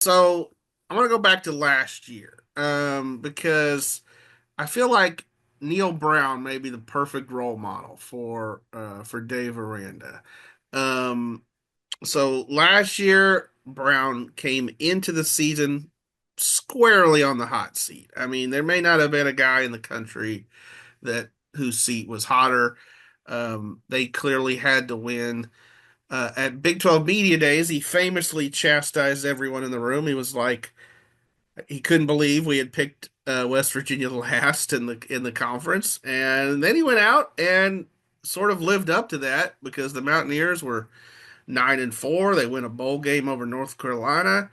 So I want to go back to last year, because I feel like Neal Brown may be the perfect role model for Dave Aranda. Um, so last year, Brown came into the season squarely on the hot seat. I mean, there may not have been a guy in the country that whose seat was hotter. They clearly had to win. At Big 12 Media Days, he famously chastised everyone in the room. He was like, he couldn't believe we had picked West Virginia last in the conference, and then he went out and sort of lived up to that because the Mountaineers were 9-4. They win a bowl game over North Carolina.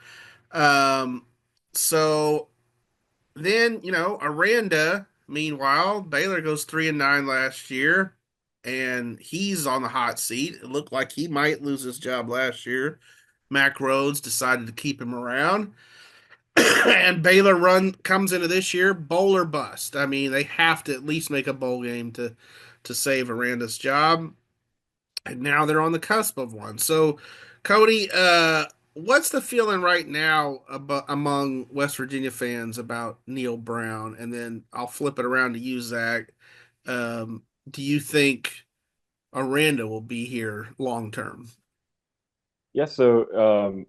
Um, so then Aranda. Meanwhile, Baylor goes 3-9 last year, and he's on the hot seat. It looked like he might lose his job last year. Mac Rhodes decided to keep him around. And Baylor run comes into this year bowl or bust. I mean, they have to at least make a bowl game to save Aranda's job, and now they're on the cusp of one. So, Cody, what's the feeling right now among West Virginia fans about Neal Brown? And then I'll flip it around to you, Zach. Do you think Aranda will be here long term? Yeah, so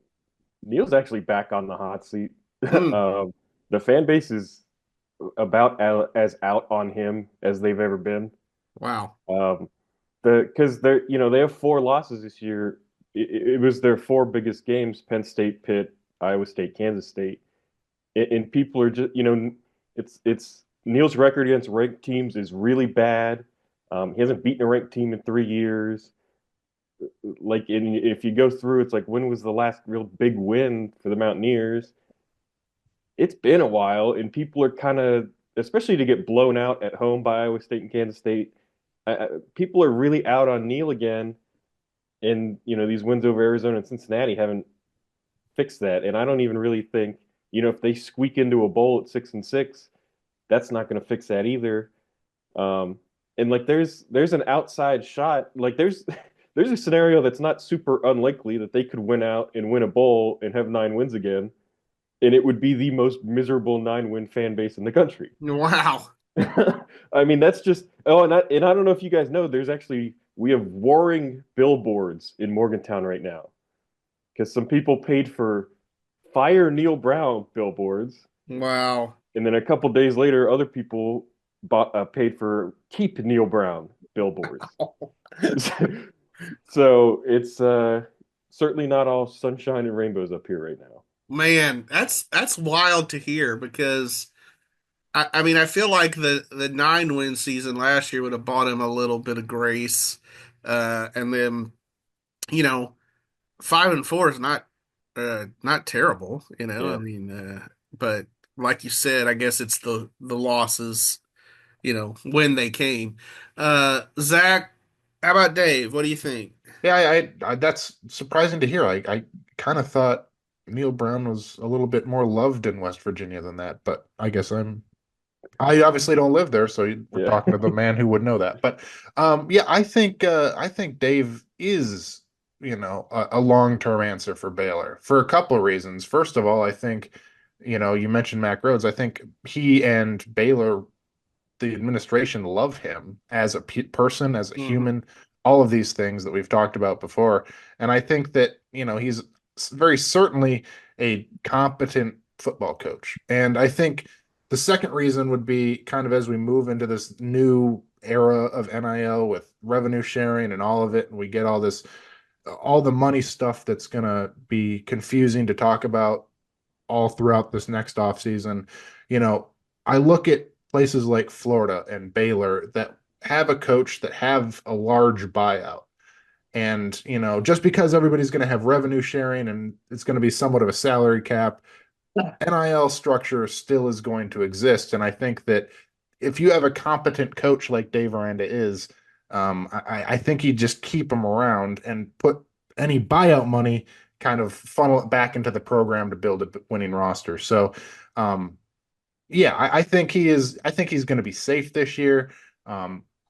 Neil's actually back on the hot seat. Mm, Um, the fan base is about as out on him as they've ever been. wow. Um, because they have four losses this year. It was their four biggest games: Penn State, Pitt, Iowa State, Kansas State. And people are just it's Neil's record against ranked teams is really bad. He hasn't beaten a ranked team in 3 years. If you go through, it's like when was the last real big win for the Mountaineers? It's been a while, and people are kind of, especially to get blown out at home by Iowa State and Kansas State. People are really out on Neal again, and these wins over Arizona and Cincinnati haven't fixed that. And I don't even really think, if they squeak into a bowl at 6-6, that's not going to fix that either. Um, and like there's an outside shot. Like there's a scenario that's not super unlikely that they could win out and win a bowl and have 9 wins again, and it would be the most miserable 9-win fan base in the country. Wow. I mean, that's just and I don't know if you guys know, we have warring billboards in Morgantown right now because some people paid for fire Neal Brown billboards, Wow. and then a couple days later, other people paid for keep Neal Brown billboards. So it's certainly not all sunshine and rainbows up here right now. Man, that's wild to hear because I mean I feel like the 9-win season last year would have bought him a little bit of grace, and then you know 5-4 is not terrible, I Yeah. mean, but like you said, I guess it's the losses, when they came. Zach, how about Dave? What do you think? Yeah, that's surprising to hear. I kind of thought Neil Brown was a little bit more loved in West Virginia than that, but I obviously don't live there, so we're Yeah. talking to the man who would know that. But yeah, I think Dave is, a long-term answer for Baylor for a couple of reasons. First of all, I think, you mentioned Mac Rhodes. I think he and Baylor, the administration, love him as a person, as a Hmm. human, all of these things that we've talked about before. And I think that, he's very certainly a competent football coach. And I think the second reason would be kind of as we move into this new era of NIL with revenue sharing and all of it, and we get all the money stuff that's going to be confusing to talk about all throughout this next offseason. You know, I look at places like Florida and Baylor that have a coach that have a large buyout. And, just because everybody's going to have revenue sharing and it's going to be somewhat of a salary cap, NIL structure still is going to exist. And I think that if you have a competent coach like Dave Aranda is, I think you just keep him around and put any buyout money, kind of funnel it back into the program to build a winning roster. So, um, yeah, I think he is. I think he's going to be safe this year.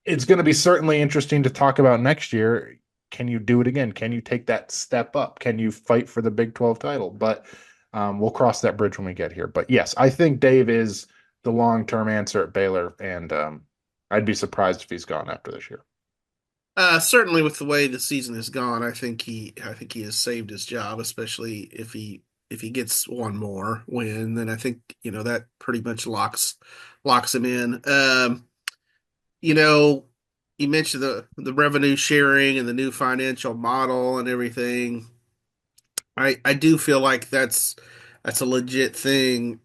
It's going to be certainly interesting to talk about next year. Can you do it again? Can you take that step up? Can you fight for the Big 12 title? But We'll cross that bridge when we get here. But yes, I think Dave is the long-term answer at Baylor, and I'd be surprised if he's gone after this year. Certainly with the way the season has gone, I think he has saved his job, especially if he gets one more win, then I think, that pretty much locks him in. You know, you mentioned the revenue sharing and the new financial model and everything. I do feel like that's a legit thing.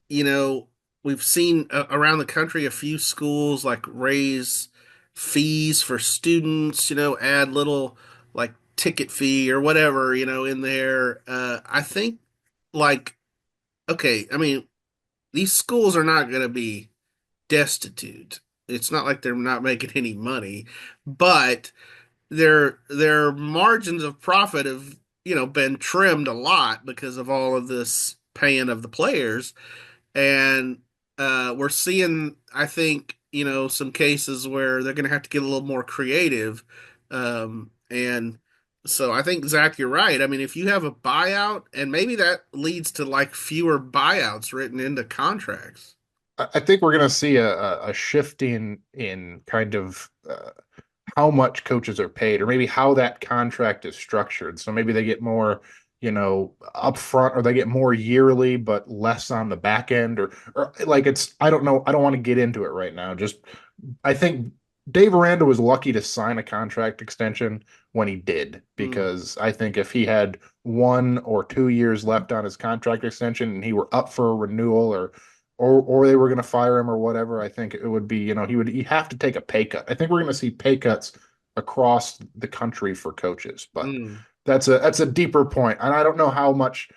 You know, we've seen around the country a few schools like raise fees for students, add little like ticket fee or whatever, in there. I think like, okay, I mean, these schools are not going to be destitute. It's not like they're not making any money, but their margins of profit have, been trimmed a lot because of all of this paying of the players. And we're seeing, I think, some cases where they're going to have to get a little more creative. And so I think, Zach, you're right. I mean, if you have a buyout, and maybe that leads to like fewer buyouts written into contracts. I think we're going to see a shifting in kind of how much coaches are paid, or maybe how that contract is structured. So maybe they get more, upfront, or they get more yearly, but less on the back end, or like I don't know. I don't want to get into it right now. Just, I think Dave Aranda was lucky to sign a contract extension when he did, Mm, because I think if he had 1 or 2 years left on his contract extension and he were up for a renewal, or they were going to fire him or whatever, I think it would be, he'd have to take a pay cut. I think we're going to see pay cuts across the country for coaches, but mm. that's a deeper point. And I don't know how much,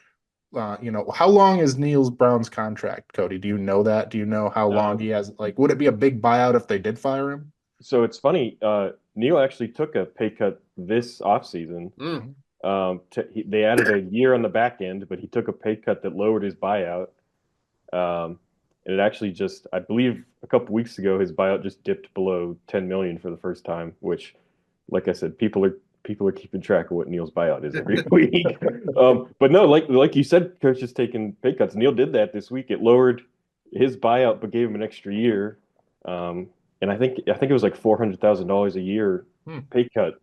how long is Neal Brown's contract, Cody? Do you know that? Do you know how long Um, he has? Like, would it be a big buyout if they did fire him? so it's funny. Neal actually took a pay cut this offseason. Mm. They added a year on the back end, but he took a pay cut that lowered his buyout. And it actually just, I believe, a couple weeks ago, his buyout just dipped below 10 million for the first time. Which, like I said, people are keeping track of what Neal's buyout is every week. But no, like you said, coaches taking pay cuts. Neal did that this week. It lowered his buyout, but gave him an extra year. And I think it was like $400,000 a year Hmm. pay cut.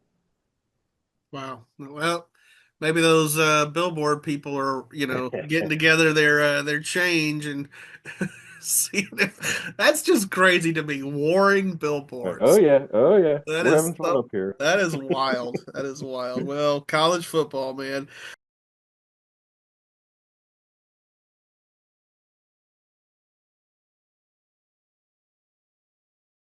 Wow. Well, maybe those billboard people are, getting together their change and seeing if that's just crazy to me. Warring Oh billboards. yeah, oh yeah, That we're is having fun up here. that is wild. That is wild. Well, college football, man.